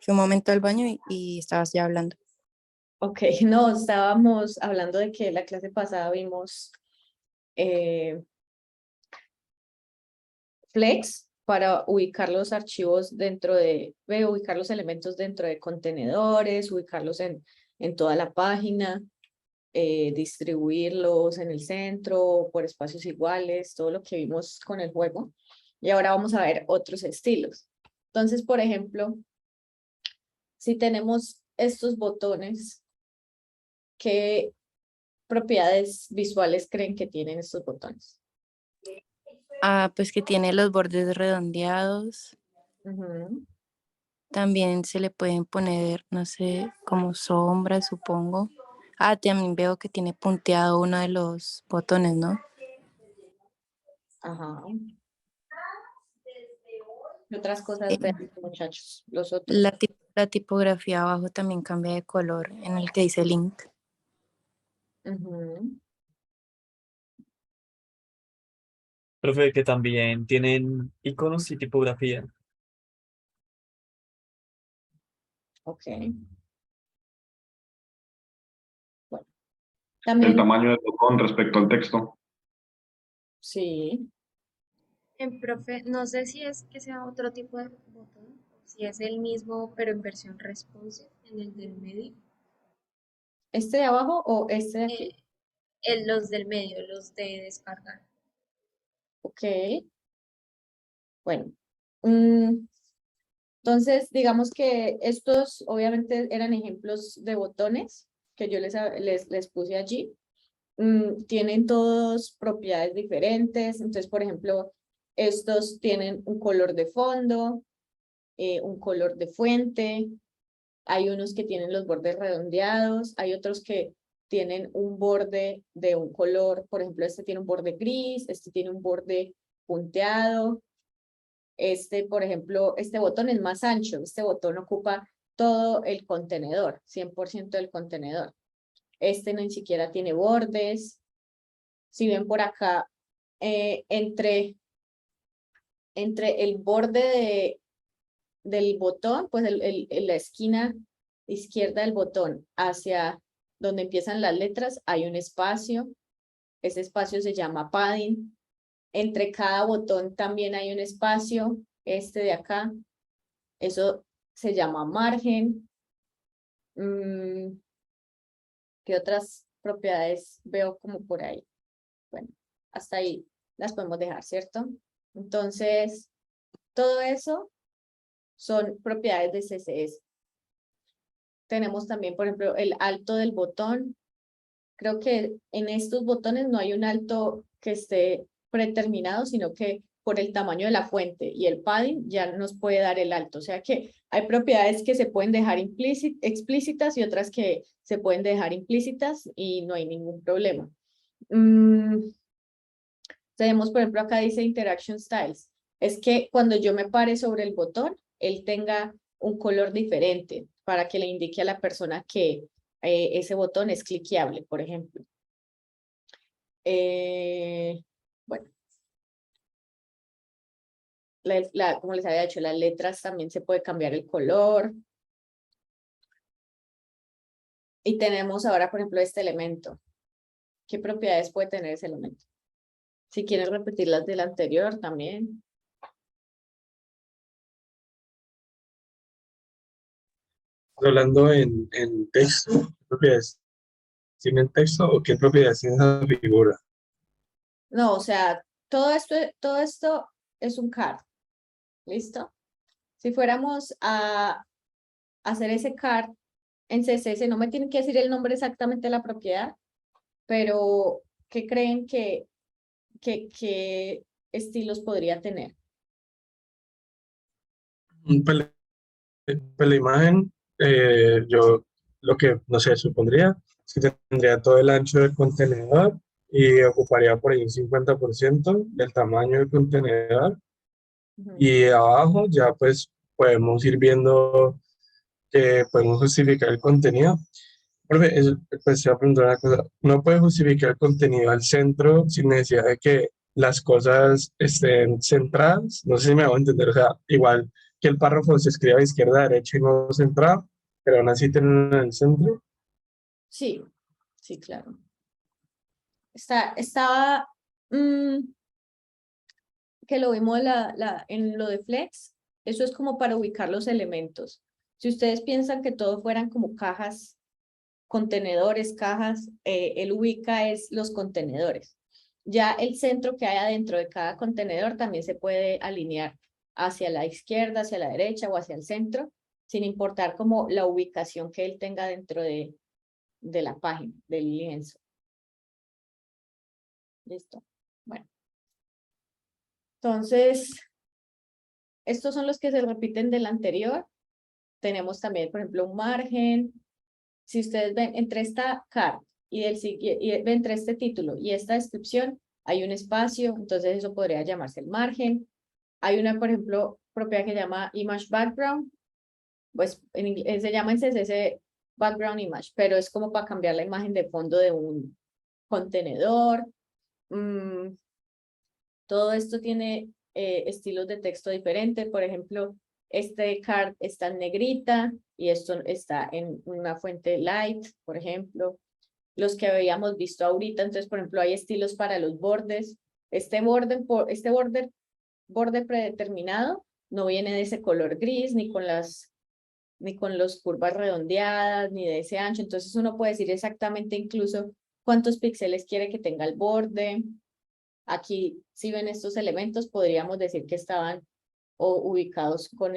Fui un momento al baño y estabas ya hablando. Ok, no, estábamos hablando de que la clase pasada vimos Flex para ubicar los archivos ubicar los elementos dentro de contenedores, ubicarlos en toda la página, distribuirlos en el centro, por espacios iguales, todo lo que vimos con el juego. Y ahora vamos a ver otros estilos. Entonces, por ejemplo, si tenemos estos botones, ¿qué propiedades visuales creen que tienen estos botones? Pues que tiene los bordes redondeados. Ujú. También se le pueden poner, no sé, como sombras, supongo. También veo que tiene punteado uno de los botones, ¿no? Ajá. ¿Qué otras cosas Eh, ven, muchachos? Los otros. la tipografía abajo también cambia de color en el que dice link. Ujú. Profe, que también tienen iconos y tipografía. Ok. Bueno. El También, tamaño del botón respecto al texto. sí. Profe, no sé si es que sea otro tipo de botón, o si es el mismo, pero en versión responsive, en el del medio. ¿Este de abajo o este de aquí? Los del medio, los de descargar. Ok. Bueno. Mm, entonces, digamos que estos obviamente eran ejemplos de botones que yo les puse allí. Tienen todos propiedades diferentes. Entonces, por ejemplo, estos tienen un color de fondo, un color de fuente. Hay unos que tienen los bordes redondeados, hay otros que tienen un borde de un color. Por ejemplo, este tiene un borde gris, este tiene un borde punteado. Este, por ejemplo, este botón es más ancho. Este botón ocupa todo el contenedor, 100% del contenedor. Este ni siquiera tiene bordes. Si ven por acá, entre el borde del botón, pues en la esquina izquierda del botón hacia donde empiezan las letras, hay un espacio. Ese espacio se llama padding. Entre cada botón también hay un espacio, este de acá. Eso se llama margen. ¿Qué otras propiedades veo como por ahí? Bueno, hasta ahí las podemos dejar, ¿cierto? Entonces, todo eso son propiedades de CSS. Tenemos también, por ejemplo, el alto del botón. Creo que en estos botones no hay un alto que esté predeterminado, sino que por el tamaño de la fuente y el padding ya nos puede dar el alto. O sea que hay propiedades que se pueden dejar explícitas y otras que se pueden dejar implícitas y no hay ningún problema. Tenemos, por ejemplo, acá dice Interaction Styles. Es que cuando yo me pare sobre el botón, él tenga un color diferente para que le indique a la persona que ese botón es cliqueable, por ejemplo. Bueno, como les había dicho, las letras también se puede cambiar el color. Y tenemos ahora, por ejemplo, este elemento. ¿Qué propiedades puede tener ese elemento? Si quieres repetir las del anterior también. Hablando en texto, ¿qué propiedades tiene el texto o qué propiedades tiene esa figura? No, o sea, todo esto es un card. ¿Listo? Si fuéramos a hacer ese card en CSS, no me tienen que decir el nombre exactamente de la propiedad, pero ¿qué creen que estilos podría tener? Pues, pues la imagen, yo lo que, no sé, supondría es que tendría todo el ancho del contenedor y ocuparía por ahí un 50% del tamaño del contenedor. Y abajo ya pues podemos ir viendo que podemos justificar el contenido. Profe, pues te voy a preguntar una cosa. ¿No puede justificar el contenido al centro sin necesidad de que las cosas estén centradas? No sé si me hago entender. O sea, igual que el párrafo se escriba de izquierda a derecha y no centrado, pero aún así tenerlo en el centro. Sí, sí, claro. Estaba que lo vimos en lo de Flex, eso es como para ubicar los elementos. Si ustedes piensan que todos fueran como cajas, contenedores, cajas, él ubica es los contenedores. Ya el centro que hay adentro de cada contenedor también se puede alinear hacia la izquierda, hacia la derecha o hacia el centro, sin importar como la ubicación que él tenga dentro de la página, del lienzo. Listo. Bueno. Entonces, estos son los que se repiten del anterior. Tenemos también, por ejemplo, un margen. Si ustedes ven, entre esta card y entre este título y esta descripción, hay un espacio, entonces eso podría llamarse el margen. Hay una, por ejemplo, propiedad que se llama Image Background, pues en inglés se llama en CSS Background Image, pero es como para cambiar la imagen de fondo de un contenedor. Todo esto tiene estilos de texto diferentes, por ejemplo, este card está en negrita y esto está en una fuente light, por ejemplo. Los que habíamos visto ahorita, entonces, por ejemplo, hay estilos para los bordes. Este borde predeterminado no viene de ese color gris, ni con las curvas redondeadas, ni de ese ancho. Entonces uno puede decir exactamente incluso cuántos píxeles quiere que tenga el borde. Aquí, si ven estos elementos, podríamos decir que estaban ubicados con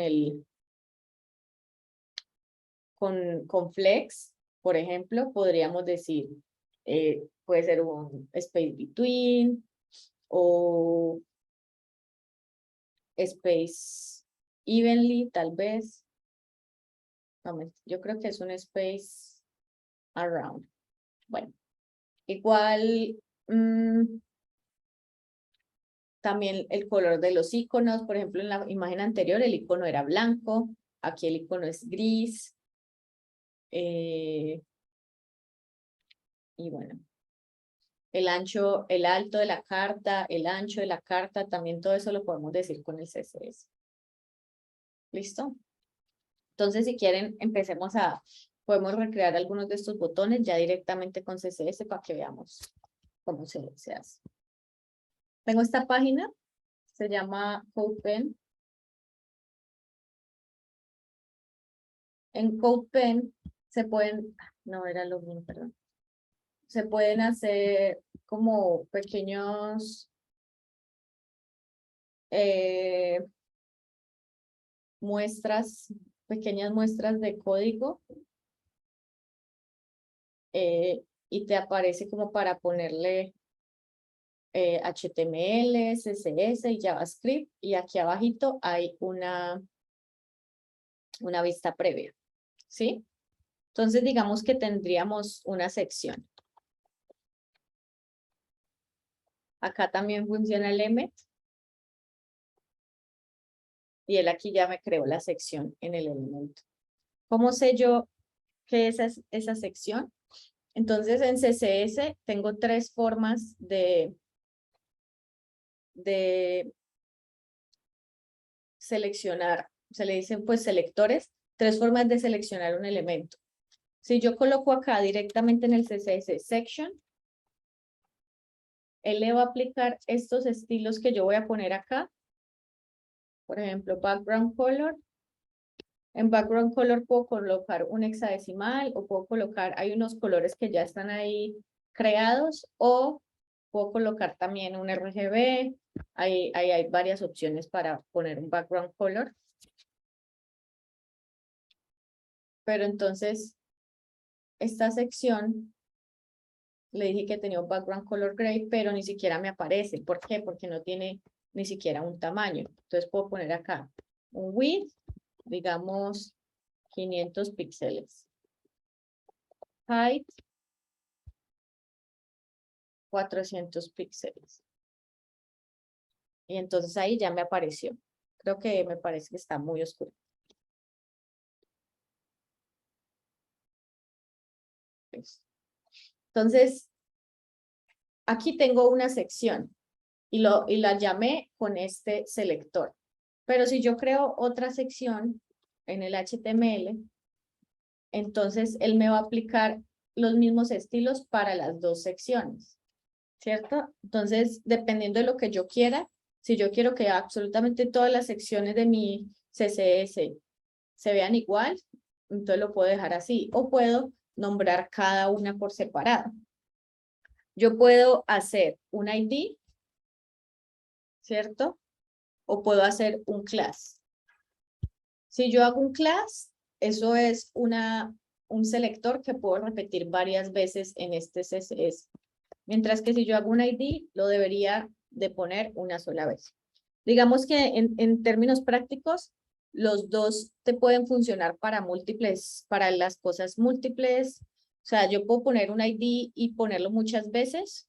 flex, por ejemplo, podríamos decir, puede ser un space between o space evenly, tal vez. No, yo creo que es un space around. Bueno, igual también el color de los iconos, por ejemplo, en la imagen anterior el icono era blanco, aquí el icono es gris. Y bueno, el alto de la carta, el ancho de la carta, también todo eso lo podemos decir con el CSS. ¿Listo? Entonces, si quieren, podemos recrear algunos de estos botones ya directamente con CSS para que veamos cómo se hace. Tengo esta página, se llama CodePen. En CodePen se pueden, no era lo mismo, perdón. Se pueden hacer como pequeñas muestras de código y te aparece como para ponerle HTML, CSS y JavaScript, y aquí abajito hay una vista previa, ¿sí? Entonces digamos que tendríamos una sección. Acá también funciona el element. Y él aquí ya me creó la sección en el elemento. ¿Cómo sé yo qué es esa sección? Entonces en CSS tengo tres formas de seleccionar, se le dicen pues selectores, tres formas de seleccionar un elemento. Si yo coloco acá directamente en el CSS section, él le va a aplicar estos estilos que yo voy a poner acá. Por ejemplo, background color. En background color puedo colocar un hexadecimal o puedo colocar, hay unos colores que ya están ahí creados, o puedo colocar también un RGB. Ahí hay varias opciones para poner un background color. Pero entonces, esta sección, le dije que tenía un background color gray, pero ni siquiera me aparece. ¿Por qué? Porque no tiene ni siquiera un tamaño. Entonces puedo poner acá un width, digamos 500 píxeles. Height, 400 píxeles. Y entonces ahí ya me apareció. Creo que me parece que está muy oscuro. Entonces, aquí tengo una sección y la llamé con este selector. Pero si yo creo otra sección en el HTML, entonces él me va a aplicar los mismos estilos para las dos secciones, ¿cierto? Entonces, dependiendo de lo que yo quiera, si yo quiero que absolutamente todas las secciones de mi CSS se vean igual, entonces lo puedo dejar así, o puedo nombrar cada una por separado. Yo puedo hacer un ID, ¿cierto? O puedo hacer un class. Si yo hago un class, eso es un selector que puedo repetir varias veces en este CSS. Mientras que si yo hago un ID, lo debería de poner una sola vez. Digamos que en términos prácticos, los dos te pueden funcionar para para las cosas múltiples. O sea, yo puedo poner un ID y ponerlo muchas veces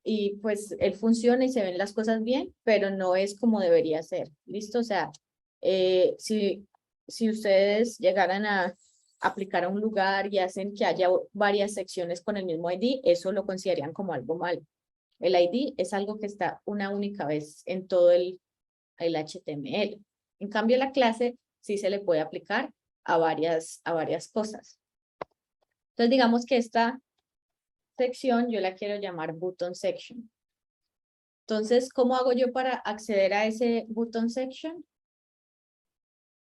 y pues él funciona y se ven las cosas bien, pero no es como debería ser. ¿Listo? O sea, si ustedes llegaran a aplicar a un lugar y hacen que haya varias secciones con el mismo ID, eso lo considerarían como algo malo. El ID es algo que está una única vez en todo el HTML. En cambio, la clase sí se le puede aplicar a varias cosas. Entonces, digamos que esta sección yo la quiero llamar button section. Entonces, ¿cómo hago yo para acceder a ese button section?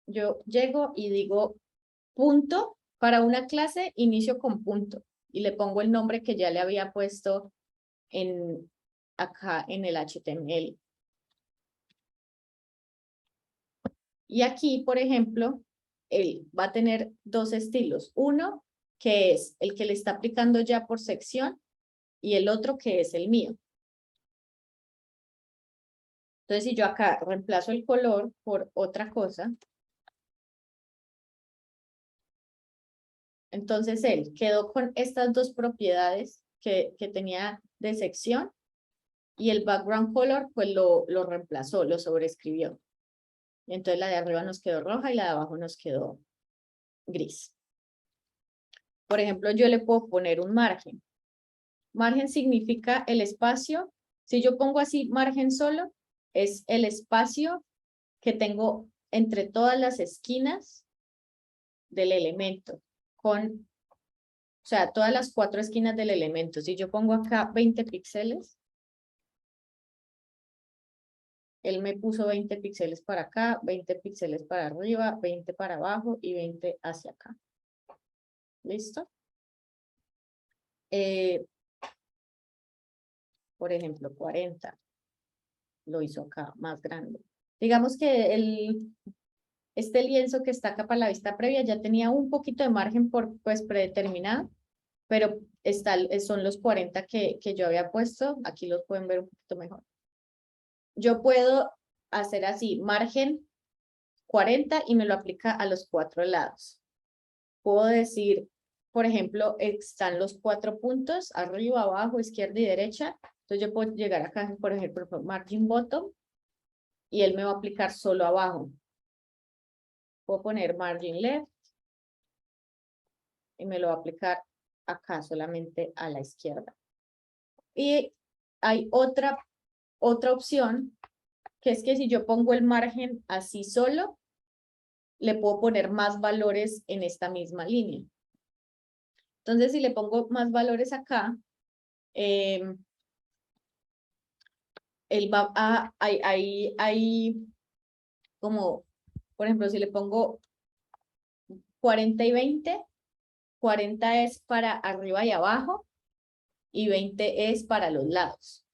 Yo llego y digo punto, para una clase inicio con punto y le pongo el nombre que ya le había puesto acá en el HTML. Y aquí, por ejemplo, él va a tener dos estilos. Uno, que es el que le está aplicando ya por sección, y el otro que es el mío. Entonces, si yo acá reemplazo el color por otra cosa, entonces él quedó con estas dos propiedades que tenía de sección, y el background color pues lo reemplazó, lo sobreescribió. Y entonces la de arriba nos quedó roja y la de abajo nos quedó gris. Por ejemplo, yo le puedo poner un margen. Margen significa el espacio. Si yo pongo así margen solo, es el espacio que tengo entre todas las esquinas del elemento. O sea, todas las 4 esquinas del elemento. Si yo pongo acá 20 píxeles, él me puso 20 píxeles para acá, 20 píxeles para arriba, 20 para abajo y 20 hacia acá. ¿Listo? Por ejemplo, 40. Lo hizo acá más grande. Digamos que este lienzo que está acá para la vista previa ya tenía un poquito de margen pues predeterminado, pero son los 40 que yo había puesto. Aquí los pueden ver un poquito mejor. Yo puedo hacer así, margen 40 y me lo aplica a los 4 lados. Puedo decir, por ejemplo, están los 4 puntos, arriba, abajo, izquierda y derecha. Entonces yo puedo llegar acá, por ejemplo, margin bottom, y él me va a aplicar solo abajo. Puedo poner margin left y me lo va a aplicar acá solamente a la izquierda. Y hay otra opción, que es que si yo pongo el margen así solo, le puedo poner más valores en esta misma línea. Entonces, si le pongo más valores acá, él va a, hay como, por ejemplo, si le pongo 40 y 20, 40 es para arriba y abajo, y 20 es para los lados.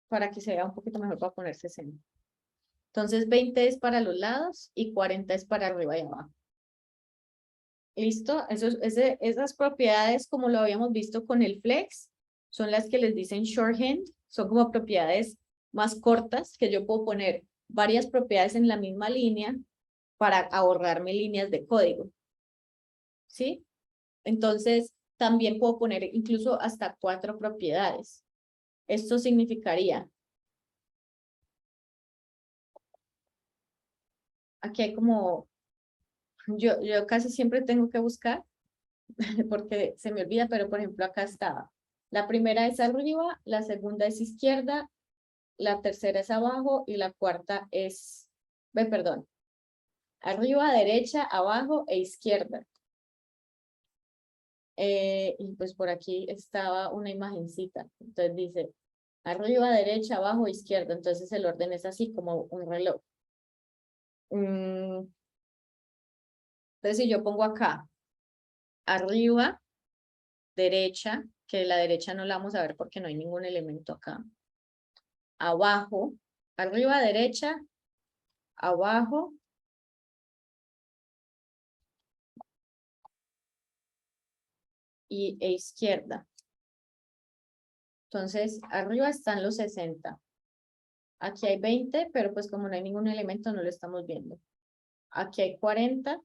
Para que se vea un poquito mejor, para poner 60. Entonces 20 es para los lados y 40 es para arriba y abajo. ¿Listo? Esas propiedades, como lo habíamos visto con el flex, son las que les dicen shorthand. Son como propiedades más cortas que yo puedo poner varias propiedades en la misma línea para ahorrarme líneas de código. ¿Sí? Entonces, también puedo poner incluso hasta 4 propiedades. Esto significaría, aquí hay como, yo casi siempre tengo que buscar, porque se me olvida, pero por ejemplo acá estaba. La primera es arriba, la segunda es izquierda, la tercera es abajo y la cuarta es, perdón, arriba, derecha, abajo e izquierda. Y pues por aquí estaba una imagencita. Entonces dice, arriba, derecha, abajo, izquierda. Entonces el orden es así como un reloj. Entonces si yo pongo acá, arriba, derecha, que la derecha no la vamos a ver porque no hay ningún elemento acá. Abajo, arriba, derecha, abajo. E izquierda. Entonces, arriba están los 60. Aquí hay 20, pero pues como no hay ningún elemento, no lo estamos viendo. Aquí hay 40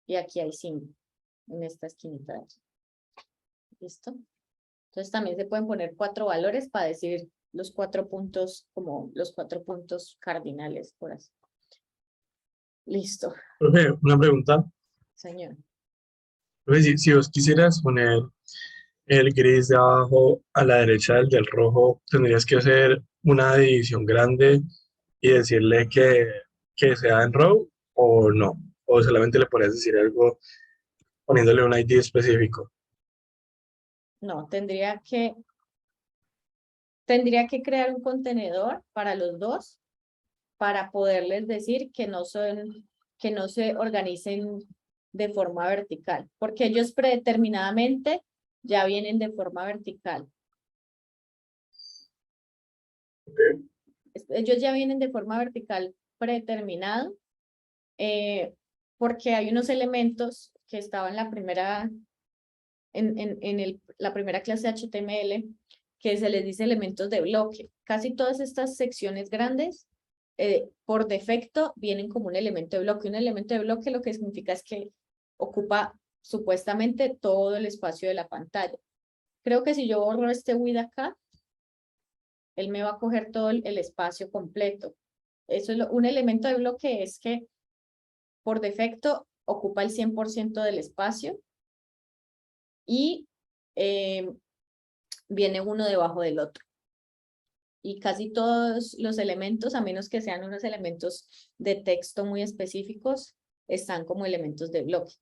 y aquí hay 5 en esta esquinita de aquí. ¿Listo? Entonces también se pueden poner 4 valores para decir los 4 puntos, como los 4 puntos cardinales, por así. Listo, Profe, una pregunta. señor. Profe, si vos quisieras poner el gris de abajo a la derecha del rojo, tendrías que hacer una división grande y decirle que sea en row o no. O solamente le podrías decir algo poniéndole un ID específico. No, tendría que crear un contenedor para los dos para poderles decir que no se organicen de forma vertical, porque ellos predeterminadamente ya vienen de forma vertical. Ellos ya vienen de forma vertical predeterminado, porque hay unos elementos que estaban en la primera, la primera clase de HTML, que se les dice elementos de bloque. Casi todas estas secciones grandes, por defecto, vienen como un elemento de bloque. Un elemento de bloque lo que significa es que ocupa supuestamente todo el espacio de la pantalla. Creo que si yo borro este width acá, él me va a coger todo el espacio completo. Eso es un elemento de bloque es que por defecto ocupa el 100% del espacio y viene uno debajo del otro. Y casi todos los elementos, a menos que sean unos elementos de texto muy específicos, están como elementos de bloque.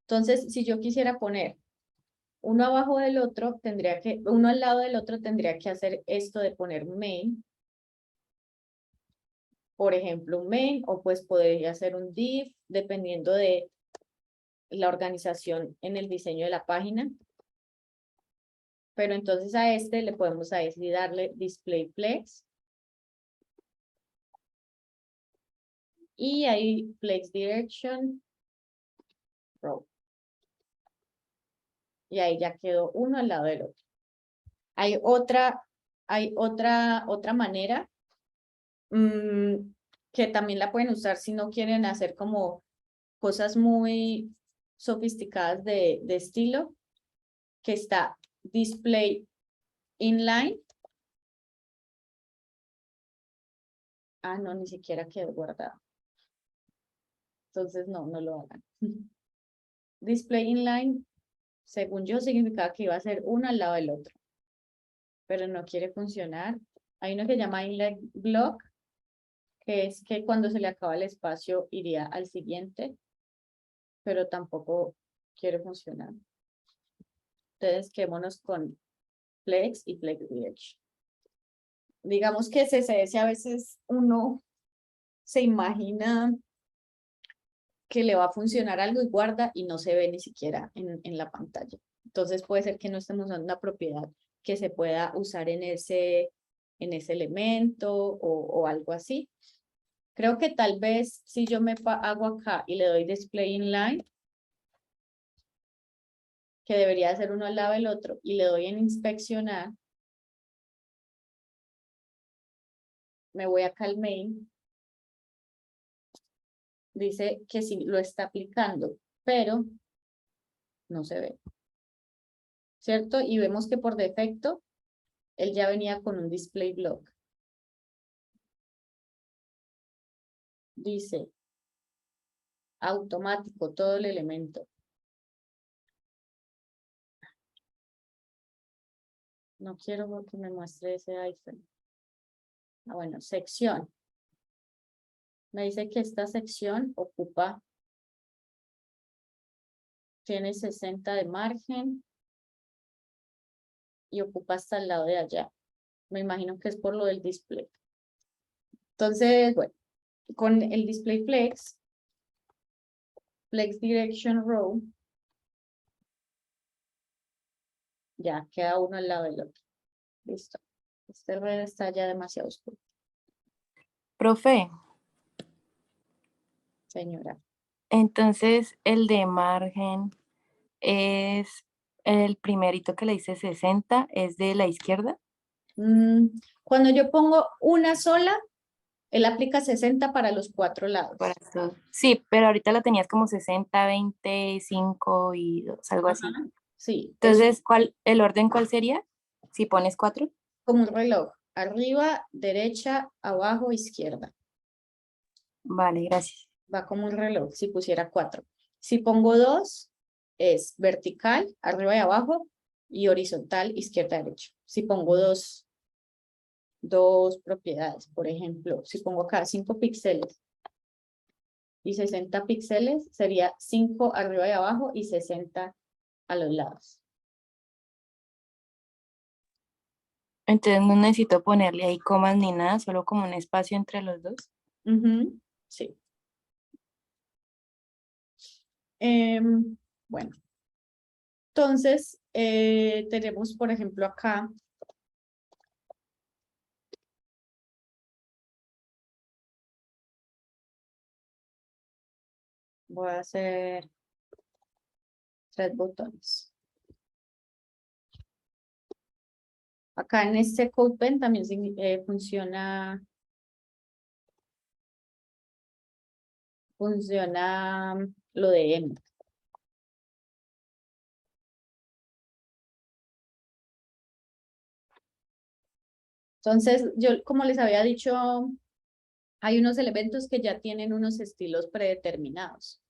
Entonces, si yo quisiera poner uno abajo del otro, uno al lado del otro, tendría que hacer esto de poner main. Por ejemplo, un main, o pues podría hacer un div, dependiendo de la organización en el diseño de la página. Pero entonces a este le podemos decir darle display flex. Y ahí flex direction row. Y ahí ya quedó uno al lado del otro. Hay otra manera que también la pueden usar si no quieren hacer como cosas muy sofisticadas de estilo, que está display inline. Ah, no, ni siquiera quedó guardado. Entonces no lo hagan. Display inline, según yo, significaba que iba a ser uno al lado del otro, pero no quiere funcionar. Hay uno que se llama inline block, que es que cuando se le acaba el espacio iría al siguiente, pero tampoco quiere funcionar. Entonces quedémonos con flex y flex direction. Digamos que CSS a veces uno se imagina que le va a funcionar algo y guarda y no se ve ni siquiera en la pantalla. Entonces puede ser que no estemos usando una propiedad que se pueda usar en ese elemento o algo así. Creo que tal vez si yo hago acá y le doy display inline, que debería ser uno al lado del otro, y le doy en inspeccionar, me voy acá al main, dice que sí lo está aplicando, pero no se ve, ¿cierto? Y vemos que por defecto él ya venía con un display block. Dice automático todo el elemento. No quiero que me muestre ese iPhone. Ah, bueno, sección. Me dice que esta sección ocupa, tiene 60 de margen y ocupa hasta el lado de allá. Me imagino que es por lo del display. Entonces, bueno, con el display flex, flex direction row, ya queda uno al lado del otro. Listo. Este red está ya demasiado oscuro, Profe, señora. entonces el de margen es el primerito que le dice 60, es de la izquierda. Cuando yo pongo una sola, él aplica 60 para los 4 lados. Para esto. Sí, pero ahorita la tenías como 60, 20, 5 y 2, algo así. Ajá, sí, es Entonces, ¿el orden cuál sería? Si pones 4. como un reloj. Arriba, derecha, abajo, izquierda. Vale, gracias. Va como un reloj si pusiera 4. Si pongo 2, es vertical, arriba y abajo, y horizontal, izquierda, derecha. Si pongo dos propiedades, por ejemplo, si pongo acá 5 píxeles y 60 píxeles, sería 5 arriba y abajo y 60 a los lados. Entonces no necesito ponerle ahí comas ni nada, solo como un espacio entre los dos. Sí. Bueno. Entonces, tenemos, por ejemplo, acá. Voy a hacer 3 botones. Acá en este CodePen también funciona lo de M. Entonces, yo como les había dicho, hay unos elementos que ya tienen unos estilos predeterminados.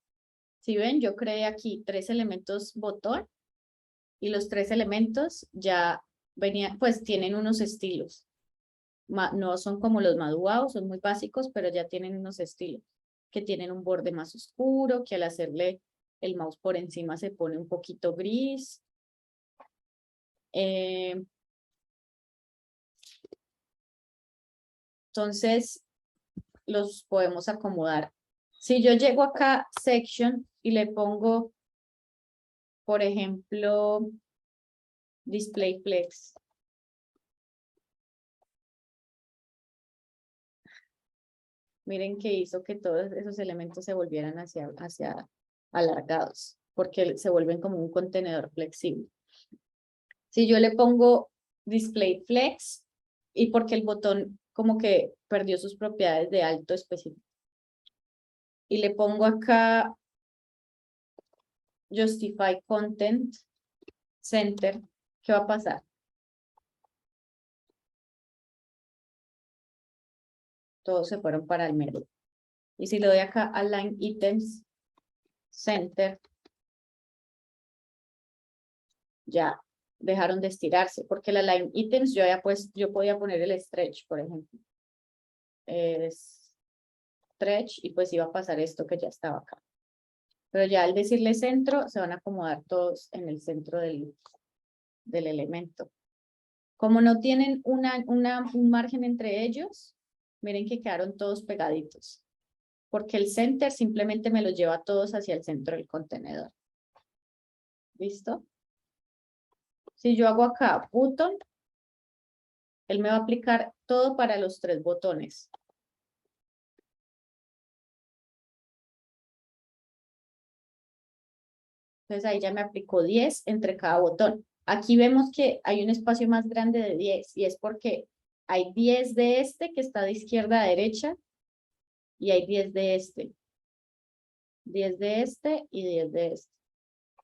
Si ven, yo creé aquí 3 elementos botón y los 3 elementos ya venían, pues tienen unos estilos. No son como los maduados, son muy básicos, pero ya tienen unos estilos que tienen un borde más oscuro, que al hacerle el mouse por encima se pone un poquito gris. Entonces, los podemos acomodar. Si yo llego acá, section, y le pongo, por ejemplo, display flex. Miren que hizo que todos esos elementos se volvieran hacia alargados, porque se vuelven como un contenedor flexible. Si yo le pongo display flex, y porque el botón como que perdió sus propiedades de alto específico, y le pongo acá justify content center, ¿qué va a pasar? Todos se fueron para el medio. Y si le doy acá align items center, ya dejaron de estirarse, porque el align items yo podía poner el stretch, por ejemplo. Stretch, y pues iba a pasar esto que ya estaba acá. Pero ya al decirle centro, se van a acomodar todos en el centro del elemento. Como no tienen un margen entre ellos, miren que quedaron todos pegaditos. Porque el center simplemente me los lleva todos hacia el centro del contenedor. ¿Listo? Si yo hago acá button, él me va a aplicar todo para los 3 botones. Entonces ahí ya me aplicó 10 entre cada botón. Aquí vemos que hay un espacio más grande de 10 y es porque hay 10 de este que está de izquierda a derecha y hay 10 de este. 10 de este y 10 de este.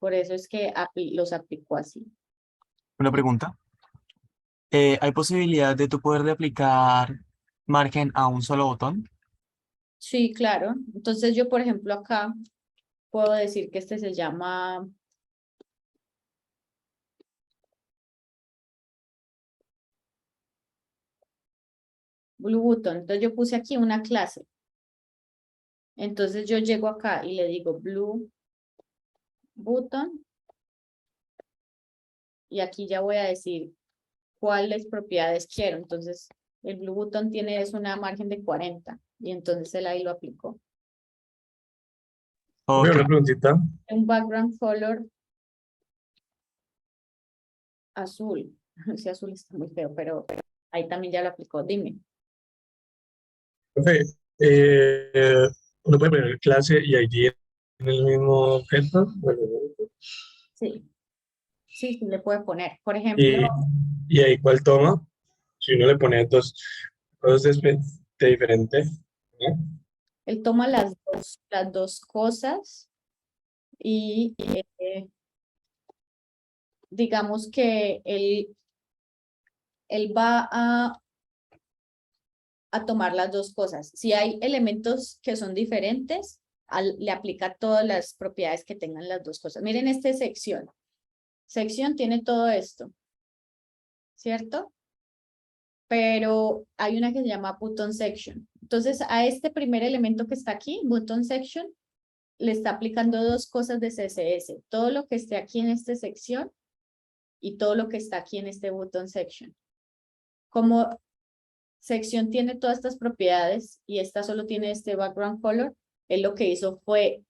Por eso es que los aplicó así. Una pregunta. ¿Hay posibilidad de tú poder aplicar margen a un solo botón? Sí, claro. Entonces yo, por ejemplo, acá puedo decir que este se llama Blue button. Entonces yo puse aquí una clase. Entonces yo llego acá y le digo blue button. Y aquí ya voy a decir cuáles propiedades quiero. Entonces el blue button tiene es una margen de 40. Y entonces él ahí lo aplicó. Oye, Ok. una preguntita. Un background color azul. Ese azul está muy feo, pero ahí también ya lo aplicó. Dime. Profe, uno puede poner clase y ID en el mismo objeto. Bueno, Sí. Sí, le puede poner. Por ejemplo, y ahí cuál toma. Si uno le pone dos cosas de diferente, ¿no? él toma las dos cosas y digamos que él va a tomar las dos cosas. Si hay elementos que son diferentes, le aplica todas las propiedades que tengan las dos cosas. Miren esta sección. Sección tiene todo esto, ¿cierto? Pero hay una que se llama button section. Entonces, a este primer elemento que está aquí, button section, le está aplicando dos cosas de CSS. Todo lo que esté aquí en esta sección y todo lo que está aquí en este button section. Como sección tiene todas estas propiedades y esta solo tiene este background color, él lo que hizo fue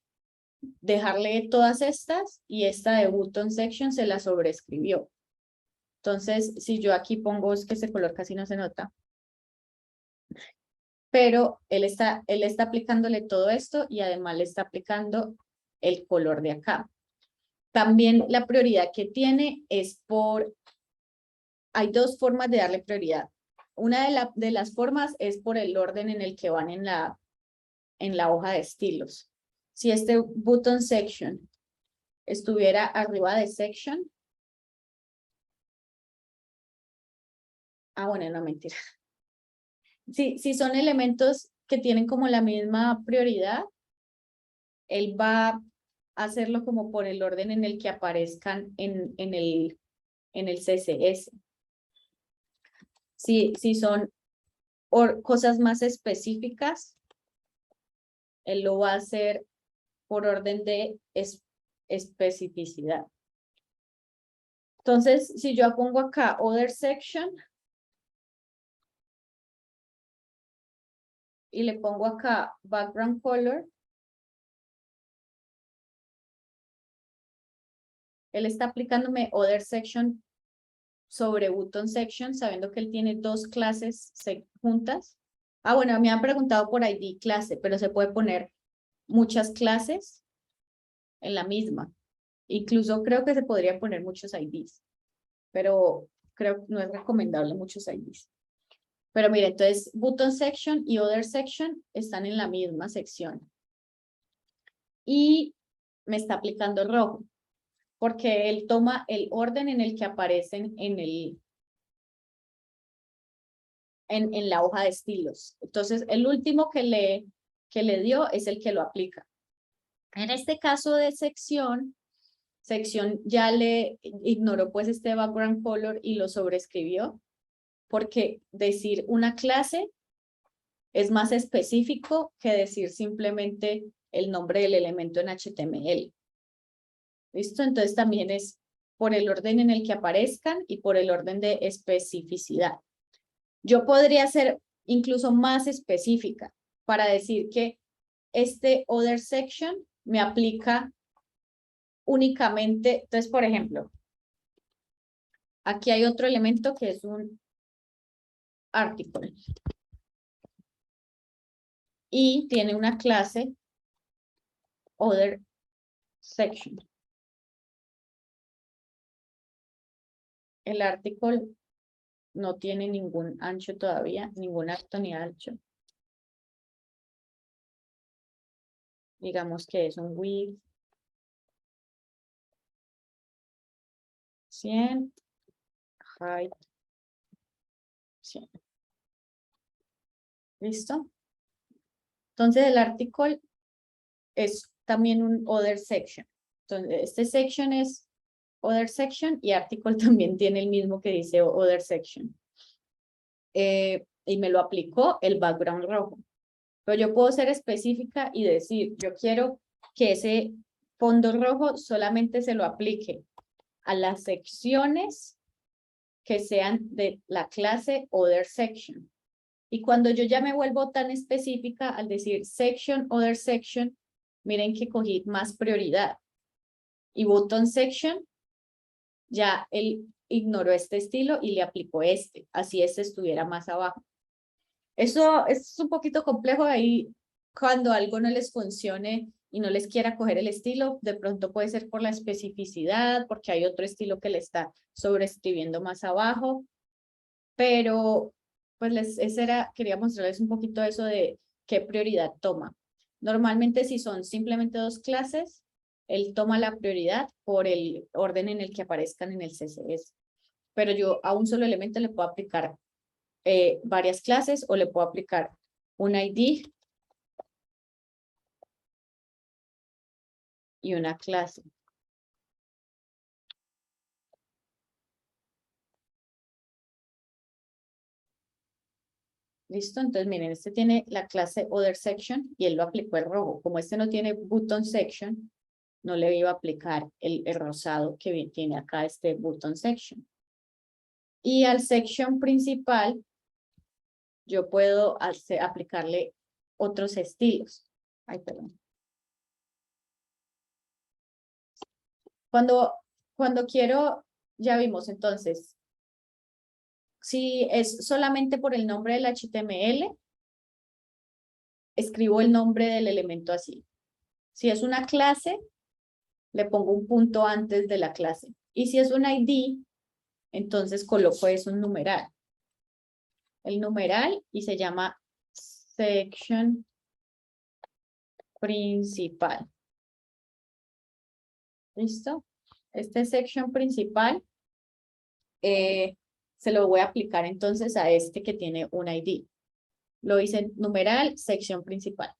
dejarle todas estas y esta de button section se la sobreescribió. Entonces, si yo aquí pongo, es que ese color casi no se nota, pero él está aplicándole todo esto y además le está aplicando el color de acá. También la prioridad que tiene es hay dos formas de darle prioridad. Una de las formas es por el orden en el que van en la hoja de estilos. Si este button section estuviera arriba de section. Bueno, no, mentira. Si son elementos que tienen como la misma prioridad, él va a hacerlo como por el orden en el que aparezcan en el CSS. Si son cosas más específicas, él lo va a hacer por orden de especificidad. Entonces, si yo pongo acá other section y le pongo acá background color, él está aplicándome other section sobre button section, sabiendo que él tiene dos clases juntas. Bueno, me han preguntado por ID clase, pero se puede poner muchas clases en la misma. Incluso creo que se podría poner muchos IDs, pero creo que no es recomendable muchos IDs. Pero mire, entonces button section y other section están en la misma sección. Y me está aplicando el rojo, porque él toma el orden en el que aparecen en la hoja de estilos. Entonces, el último que le dio es el que lo aplica. En este caso de sección ya le ignoró pues este background color y lo sobreescribió, porque decir una clase es más específico que decir simplemente el nombre del elemento en HTML. ¿Listo? Entonces también es por el orden en el que aparezcan y por el orden de especificidad. Yo podría ser incluso más específica para decir que este other section me aplica únicamente. Entonces, por ejemplo, aquí hay otro elemento que es un article. Y tiene una clase other section. El article no tiene ningún ancho todavía, ningún alto ni ancho. Digamos que es un width 100, height 100. ¿Listo? Entonces el article es también un other section. Entonces este section es other section y article también tiene el mismo que dice other section. y me lo aplicó el background rojo. Pero yo puedo ser específica y decir, yo quiero que ese fondo rojo solamente se lo aplique a las secciones que sean de la clase Other Section. Y cuando yo ya me vuelvo tan específica al decir Section, Other Section, miren que cogí más prioridad. Y Button Section, ya él ignoró este estilo y le aplicó este. Así este estuviera más abajo. Eso es un poquito complejo ahí. Cuando algo no les funcione y no les quiera coger el estilo, de pronto puede ser por la especificidad, porque hay otro estilo que le está sobreescribiendo más abajo. Pero pues quería mostrarles un poquito eso de qué prioridad toma. Normalmente si son simplemente dos clases, él toma la prioridad por el orden en el que aparezcan en el CSS. Pero yo a un solo elemento le puedo aplicar varias clases o le puedo aplicar un ID y una clase. ¿Listo? Entonces, miren, este tiene la clase Other Section y él lo aplicó el rojo. Como este no tiene Button Section, no le iba a aplicar el rosado que bien tiene acá este Button Section. Y al Section principal, yo puedo aplicarle otros estilos. Ay, perdón. Cuando quiero, ya vimos entonces, si es solamente por el nombre del HTML, escribo el nombre del elemento así. Si es una clase, le pongo un punto antes de la clase. Y si es un ID, entonces coloco eso un numeral. El numeral y se llama section principal. ¿Listo? Este section principal se lo voy a aplicar entonces a este que tiene un ID. Lo hice numeral, sección principal.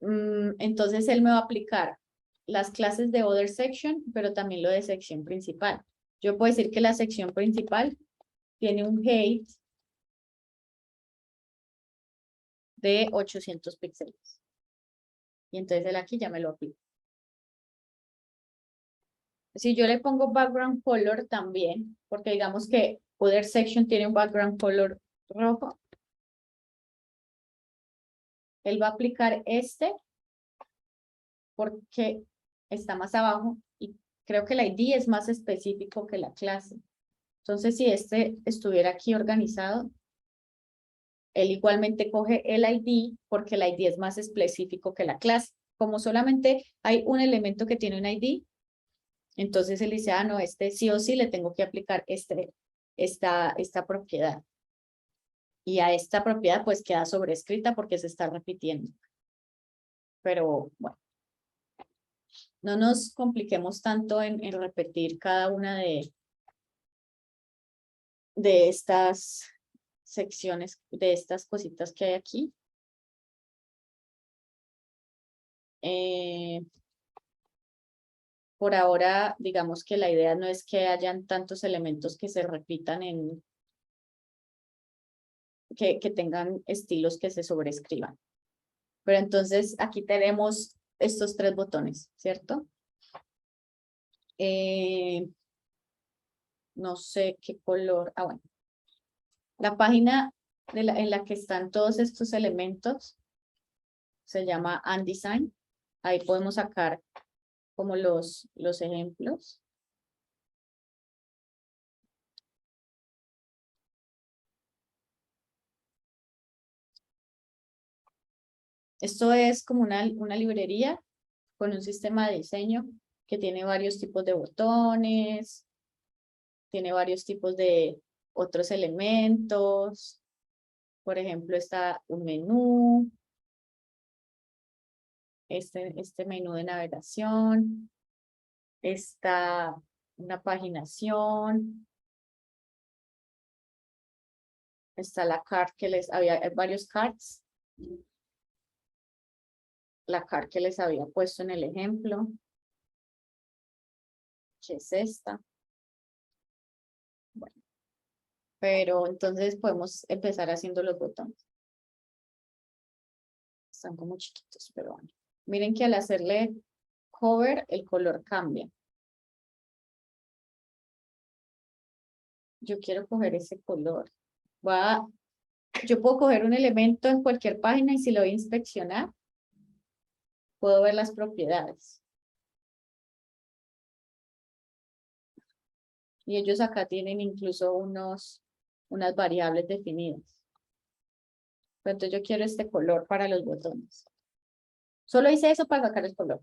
Entonces él me va a aplicar las clases de Other Section, pero también lo de sección principal. Yo puedo decir que la sección principal tiene un height de 800 píxeles. Y entonces él aquí ya me lo aplica. Si yo le pongo background color también, porque digamos que Other Section tiene un background color rojo, él va a aplicar este porque está más abajo y creo que el ID es más específico que la clase. Entonces, si este estuviera aquí organizado, él igualmente coge el ID porque el ID es más específico que la clase. Como solamente hay un elemento que tiene un ID, entonces él dice, ah, no, este sí o sí le tengo que aplicar esta propiedad. Y a esta propiedad pues queda sobrescrita porque se está repitiendo. Pero bueno, no nos compliquemos tanto en repetir cada una de estas secciones, de estas cositas que hay aquí. Por ahora, digamos que la idea no es que hayan tantos elementos que se repitan que tengan estilos que se sobrescriban. Pero entonces aquí tenemos estos tres botones, ¿cierto? No sé qué color. Ah, bueno. La página en la que están todos estos elementos se llama Undesign. Ahí podemos sacar como los ejemplos. Esto es como una librería con un sistema de diseño que tiene varios tipos de botones, tiene varios tipos de otros elementos. Por ejemplo, está un menú, este menú de navegación, está una paginación, está la card que había varios cards. La card que les había puesto en el ejemplo, que es esta. Bueno. pero entonces podemos empezar haciendo los botones. Están como chiquitos, pero bueno. Miren que al hacerle cover, el color cambia. Yo quiero coger ese color. Yo puedo coger un elemento en cualquier página y si lo voy a inspeccionar, puedo ver las propiedades. Y ellos acá tienen incluso unas variables definidas. Pero entonces yo quiero este color para los botones. Solo hice eso para sacar el color.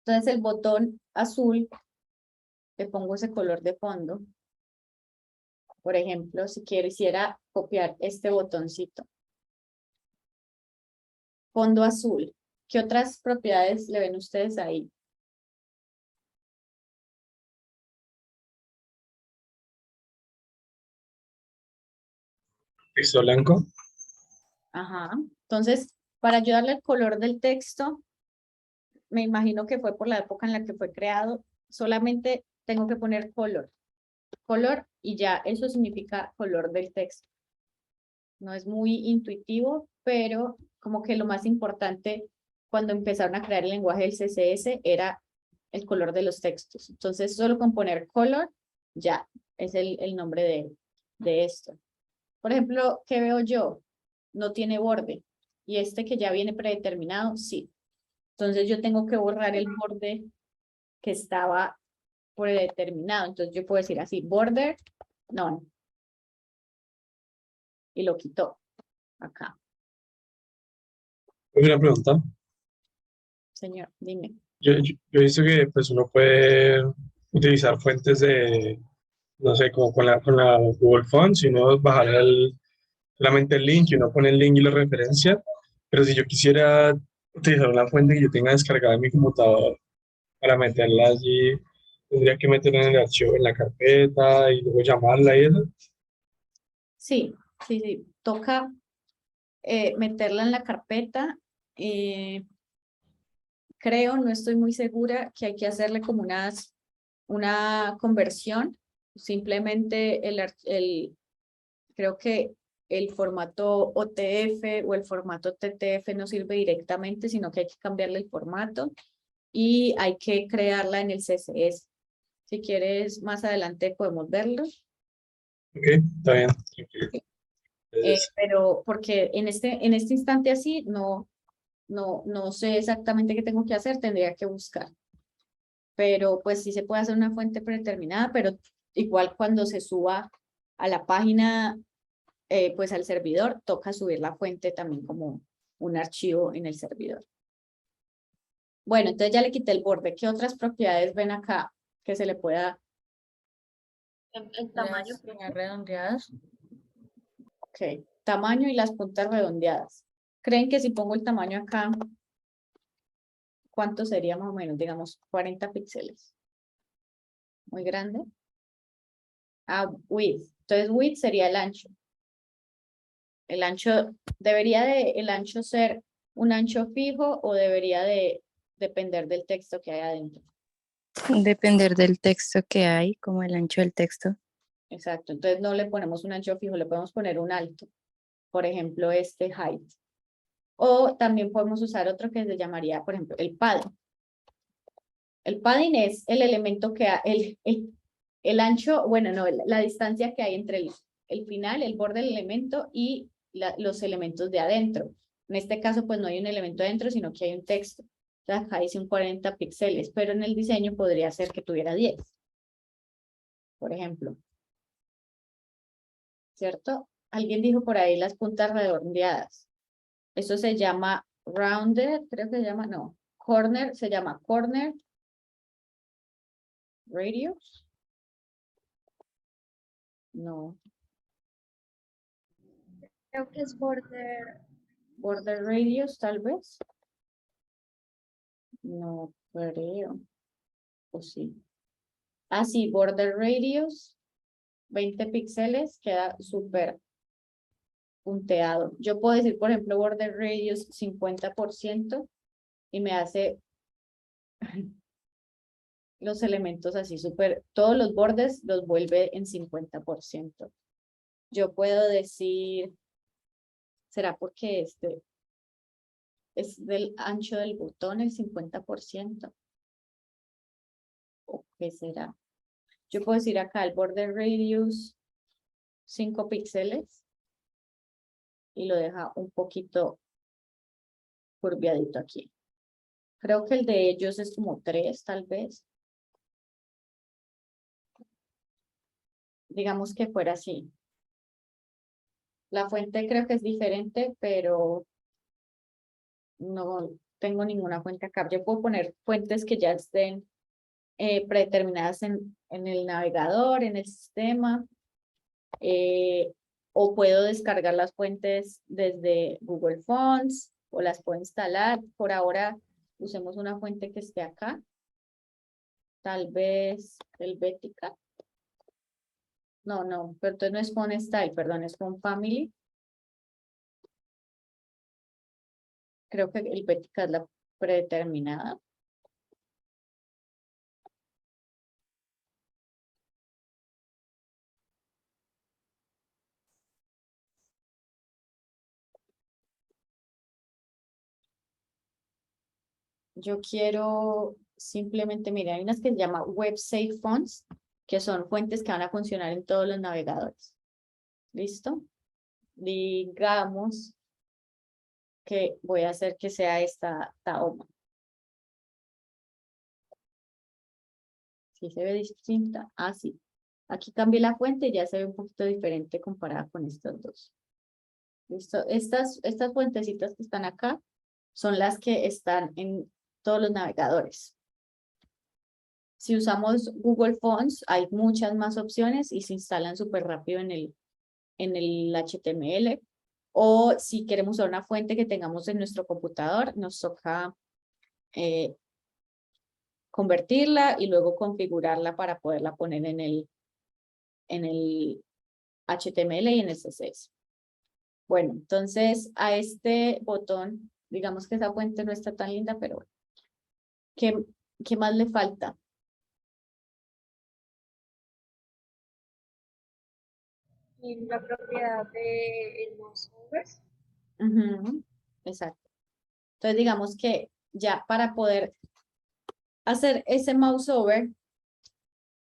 Entonces el botón azul, le pongo ese color de fondo. Por ejemplo, si quisiera copiar este botoncito. Fondo azul. ¿Qué otras propiedades le ven ustedes ahí? Texto blanco. Ajá. Entonces, para ayudarle al color del texto, me imagino que fue por la época en la que fue creado, solamente tengo que poner color. Color y ya, eso significa color del texto. No es muy intuitivo, pero como que lo más importante cuando empezaron a crear el lenguaje del CSS era el color de los textos. Entonces, solo con poner color, ya, es el nombre de esto. Por ejemplo, ¿qué veo yo? No tiene borde. Y este que ya viene predeterminado, sí. Entonces yo tengo que borrar el borde que estaba predeterminado. Entonces yo puedo decir así, border, no. Y lo quitó acá. Una pregunta. Señor, dime. Yo he visto que pues, uno puede utilizar fuentes de, no sé, como con la Google Fonts, y uno bajar solamente el link y uno pone el link y la referencia. Pero si yo quisiera utilizar una fuente que yo tenga descargada en mi computador para meterla allí, tendría que meterla en el archivo, en la carpeta y luego llamarla y eso. Sí. Toca meterla en la carpeta. Creo, no estoy muy segura, que hay que hacerle como una conversión. Simplemente creo que el formato OTF o el formato TTF no sirve directamente, sino que hay que cambiarle el formato y hay que crearla en el CSS. Si quieres, más adelante podemos verlo. Ok, está bien. Pero porque en este instante así no sé exactamente qué tengo que hacer, tendría que buscar. Pero pues sí se puede hacer una fuente predeterminada, pero igual cuando se suba a la página, pues al servidor, toca subir la fuente también como un archivo en el servidor. Bueno, entonces ya le quité el borde. ¿Qué otras propiedades ven acá que se le pueda? El tamaño, Las redondeadas. Ok, tamaño y las puntas redondeadas. ¿Creen que si pongo el tamaño acá, cuánto sería más o menos? Digamos, 40 píxeles. Muy grande. Width. Entonces, width sería el ancho. El ancho, ¿debería el ancho ser un ancho fijo o debería de depender del texto que hay adentro? Depender del texto que hay, como el ancho del texto. Exacto. Entonces no le ponemos un ancho fijo, le podemos poner un alto. Por ejemplo, este height. O también podemos usar otro que se llamaría, por ejemplo, el padding. El padding es el elemento que el ancho, bueno, no, la distancia que hay entre el final, el borde del elemento y los elementos de adentro. En este caso, pues no hay un elemento adentro, sino que hay un texto. Entonces acá dice un 40 píxeles, pero en el diseño podría ser que tuviera 10. Por ejemplo. ¿Cierto? Alguien dijo por ahí las puntas redondeadas. Eso se llama rounded, creo que se llama, no. Corner, se llama corner radius. No. creo que es border. Border radius, tal vez. No creo. O sí. Ah, sí, border radius. 20 píxeles, queda súper punteado. Yo puedo decir, por ejemplo, border radius 50% y me hace los elementos así súper, todos los bordes los vuelve en 50%. Yo puedo decir, ¿será porque este es del ancho del botón el 50%? ¿O qué será? Yo puedo decir acá el border radius 5 píxeles y lo deja un poquito curviadito aquí. Creo que el de ellos es como 3, tal vez. Digamos que fuera así. La fuente creo que es diferente, pero no tengo ninguna fuente acá. Yo puedo poner fuentes que ya estén predeterminadas en el navegador, en el sistema, o puedo descargar las fuentes desde Google Fonts, o las puedo instalar. Por ahora usemos una fuente que esté acá, tal vez Helvetica. No, pero entonces no es Font Style, perdón, es Font Family. Creo que Helvetica es la predeterminada. Yo quiero simplemente, mira, hay unas que se llama Web Safe Fonts, que son fuentes que van a funcionar en todos los navegadores. ¿Listo? Digamos que voy a hacer que sea esta Tahoma. ¿Sí se ve distinta? Ah, sí. Aquí cambié la fuente y ya se ve un poquito diferente comparada con estos dos. ¿Listo? Estas fuentecitas que están acá son las que están en todos los navegadores. Si usamos Google Fonts, hay muchas más opciones y se instalan súper rápido en el HTML. O si queremos usar una fuente que tengamos en nuestro computador, nos toca convertirla y luego configurarla para poderla poner en el HTML y en el CSS. Bueno, entonces a este botón, digamos que esa fuente no está tan linda, pero bueno. ¿Qué más le falta? Y la propiedad del mouse over. Exacto. Entonces digamos que ya para poder hacer ese mouse over,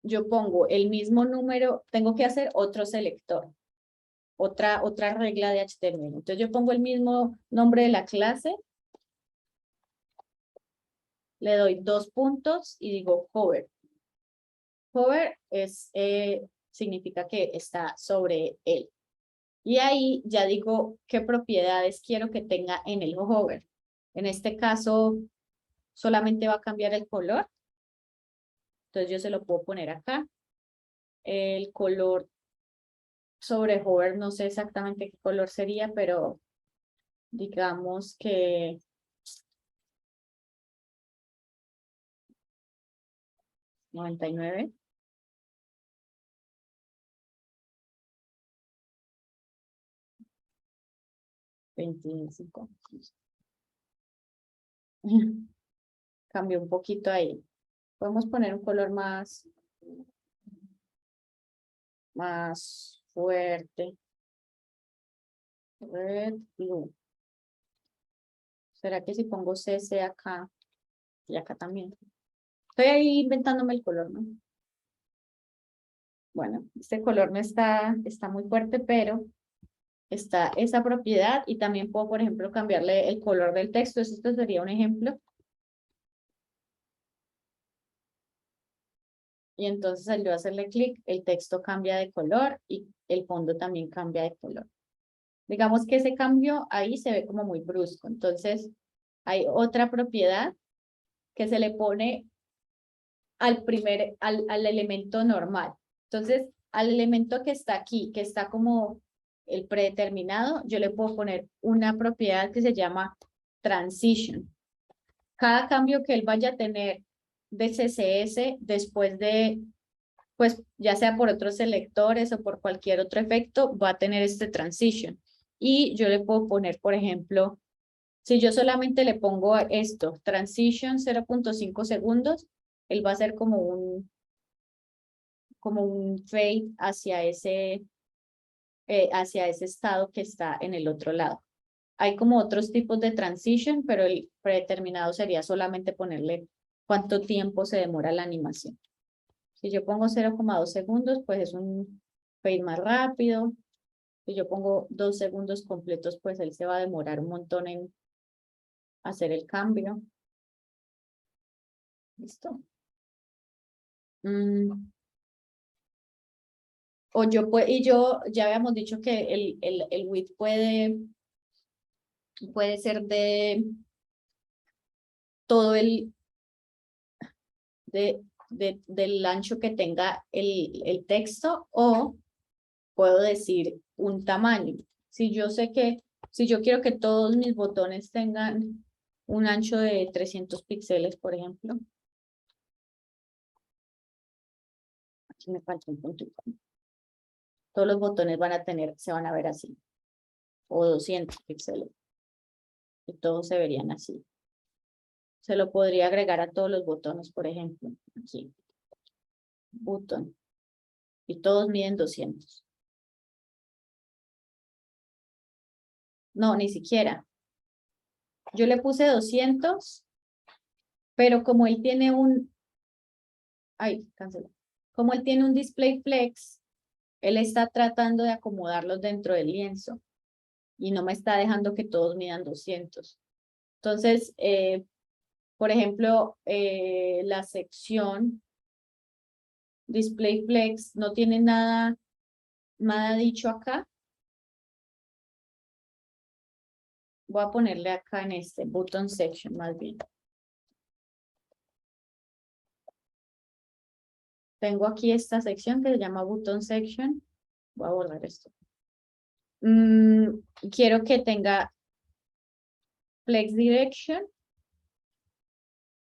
yo pongo el mismo número, tengo que hacer otro selector, otra regla de HTML. Entonces yo pongo el mismo nombre de la clase, le doy 2 puntos y digo hover. Hover significa que está sobre él. Y ahí ya digo qué propiedades quiero que tenga en el hover. En este caso, solamente va a cambiar el color. Entonces yo se lo puedo poner acá. El color sobre hover, no sé exactamente qué color sería, pero digamos que $99. $25. Cambió un poquito ahí. Podemos poner un color más fuerte. Red, blue. ¿Será que si pongo CC acá y acá también? Estoy ahí inventándome el color, ¿no? Bueno, este color no está muy fuerte, pero está esa propiedad y también puedo, por ejemplo, cambiarle el color del texto. Esto sería un ejemplo. Y entonces al yo hacerle clic, el texto cambia de color y el fondo también cambia de color. Digamos que ese cambio ahí se ve como muy brusco. Entonces hay otra propiedad que se le pone al elemento normal. Entonces al elemento que está aquí, que está como el predeterminado, yo le puedo poner una propiedad que se llama transition. Cada cambio que él vaya a tener de CSS después de, pues ya sea por otros selectores o por cualquier otro efecto, va a tener este transition. Y yo le puedo poner, por ejemplo, si yo solamente le pongo esto, transition 0.5 segundos, él va a hacer como un fade hacia ese estado que está en el otro lado. Hay como otros tipos de transition, pero el predeterminado sería solamente ponerle cuánto tiempo se demora la animación. Si yo pongo 0,2 segundos, pues es un fade más rápido. Si yo pongo 2 segundos completos, pues él se va a demorar un montón en hacer el cambio. ¿Listo? Y yo ya habíamos dicho que el width puede ser de todo del ancho que tenga el texto, o puedo decir un tamaño. Si yo quiero que todos mis botones tengan un ancho de 300 píxeles, por ejemplo. Aquí me falta un punto y coma. Todos los botones se van a ver así. O 200 píxeles. Y todos se verían así. Se lo podría agregar a todos los botones, por ejemplo. Aquí. Botón. Y todos miden 200. No, ni siquiera. Yo le puse 200, pero como él tiene como él tiene un display flex, él está tratando de acomodarlos dentro del lienzo y no me está dejando que todos midan 200. Entonces, por ejemplo, la sección display flex no tiene nada dicho acá. Voy a ponerle acá en este button section más bien. Tengo aquí esta sección que se llama button section. Voy a borrar esto. Quiero que tenga flex direction.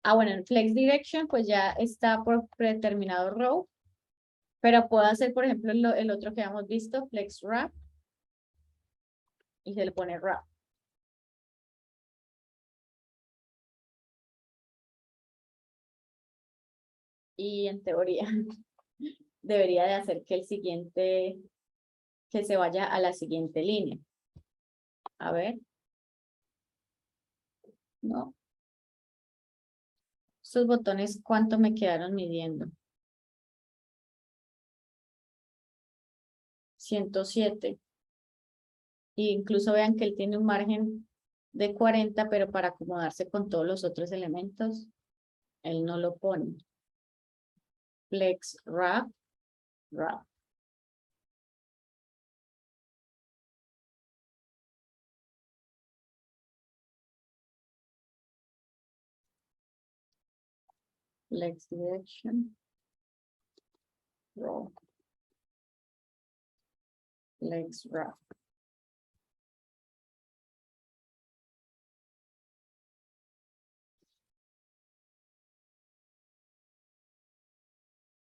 Bueno, en flex direction pues ya está por predeterminado row. Pero puedo hacer, por ejemplo, el otro que hemos visto, flex wrap. Y se le pone wrap. Y en teoría debería de hacer que que se vaya a la siguiente línea. A ver. No. Estos botones, ¿cuánto me quedaron midiendo? 107. Y incluso vean que él tiene un margen de 40, pero para acomodarse con todos los otros elementos, él no lo pone. Flex wrap, wrap. Flex direction, row. Flex wrap.